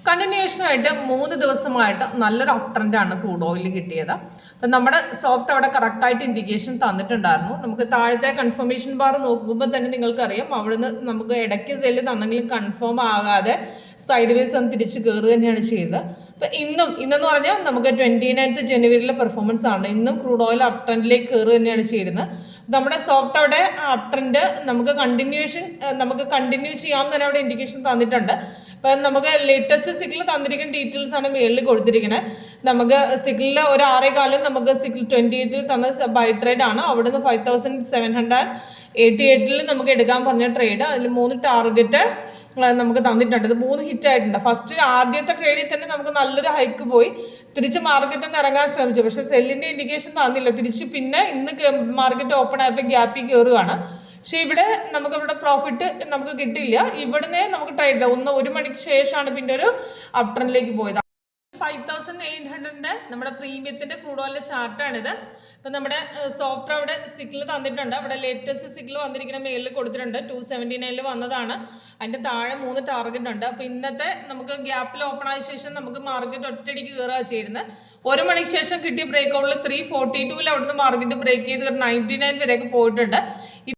കണ്ടിന്യൂഷനായിട്ട് 3 ദിവസമായിട്ട് നല്ലൊരു up ട്രെൻഡാണ് crude oil കിട്ടിയത്. അപ്പം നമ്മുടെ സോഫ്റ്റ് അവിടെ കറക്റ്റായിട്ട് ഇൻഡിക്കേഷൻ തന്നിട്ടുണ്ടായിരുന്നു. നമുക്ക് താഴത്തെ കൺഫർമേഷൻ ബാർ നോക്കുമ്പോൾ തന്നെ നിങ്ങൾക്കറിയാം, അവിടുന്ന് നമുക്ക് ഇടയ്ക്ക് സെല്ല് തന്നെങ്കിലും കൺഫേം ആകാതെ സൈഡ് വേസ് ഒന്ന് തിരിച്ച് കയറുക തന്നെയാണ് ചെയ്തത്. അപ്പം ഇന്നെന്ന് പറഞ്ഞാൽ നമുക്ക് 29th ജനുവരിയിലെ പെർഫോമൻസ് ആണ്. ഇന്നും ക്രൂഡ് ഓയിൽ അപ് ട്രെൻഡിലേക്ക് കയറുക തന്നെയാണ് ചെയ്യുന്നത്. നമ്മുടെ സോഫ്റ്റ് അവിടെ അപ് ട്രെൻഡ് നമുക്ക് കണ്ടിന്യൂ ചെയ്യാമെന്ന് തന്നെ അവിടെ ഇൻഡിക്കേഷൻ തന്നിട്ടുണ്ട്. അപ്പം നമുക്ക് ലേറ്റസ്റ്റ് സിഗ്നൽ തന്നിരിക്കുന്ന ഡീറ്റെയിൽസ് ആണ് മേളിൽ കൊടുത്തിരിക്കുന്നത്. നമുക്ക് സിഗ്നലിൽ ഒരു 6.25 നമുക്ക് സിഗ്നൽ 28th തന്ന ബൈ ട്രേഡ് ആണ്. അവിടുന്ന് 5788 നമുക്ക് എടുക്കാൻ പറഞ്ഞ ട്രേഡ്. അതിൽ 3 ടാർഗറ്റ് നമുക്ക് തന്നിട്ടുണ്ട്. ഇത് 3 ഹിറ്റ് ആയിട്ടുണ്ട്. ഫസ്റ്റ് ആദ്യത്തെ ട്രേഡിൽ തന്നെ നമുക്ക് നല്ലൊരു ഹൈക്ക് പോയി തിരിച്ച് മാർക്കറ്റിൽ നിന്ന് ഇറങ്ങാൻ ശ്രമിച്ചു. പക്ഷേ സെല്ലിൻ്റെ ഇൻഡിക്കേഷൻ തന്നില്ല. തിരിച്ച് പിന്നെ ഇന്ന് മാർക്കറ്റ് ഓപ്പൺ ആയപ്പോൾ ഗ്യാപ്പിൽ കയറുകയാണ്. പക്ഷെ ഇവിടെ നമുക്കിവിടെ പ്രോഫിറ്റ് നമുക്ക് കിട്ടില്ല. ഇവിടുന്ന് നമുക്ക് ട്രേഡ് 1 മണിക്ക് ശേഷമാണ് പിന്നെ ഒരു അപ് ട്രെൻഡിലേക്ക് പോയത്. 5800 നമ്മുടെ പ്രീമിയത്തിൻ്റെ ക്രൂഡ് ഓയിലിൻ്റെ ചാർട്ടാണിത്. ഇപ്പം നമ്മുടെ സോഫ്റ്റ് അവിടെ സിഗ്നൽ തന്നിട്ടുണ്ട്. അവിടെ ലേറ്റസ്റ്റ് സിഗ്നൽ വന്നിരിക്കുന്ന മെയിലിൽ കൊടുത്തിട്ടുണ്ട്. 279 വന്നതാണ്. അതിൻ്റെ താഴെ 3 ടാർഗറ്റ് ഉണ്ട്. അപ്പോൾ ഇന്നത്തെ നമുക്ക് ഗ്യാപ്പിൽ ഓപ്പൺ ആയ ശേഷം നമുക്ക് മാർക്കറ്റ് ഒറ്റയടിക്ക് കയറുക ചെയ്യുന്നത്. 1 മണിക്ക് ശേഷം കിട്ടിയ ബ്രേക്ക് ഔട്ടിൽ 342 അവിടുന്ന് മാർക്കറ്റ് ബ്രേക്ക് ചെയ്ത് 99 വരെയൊക്കെ പോയിട്ടുണ്ട്.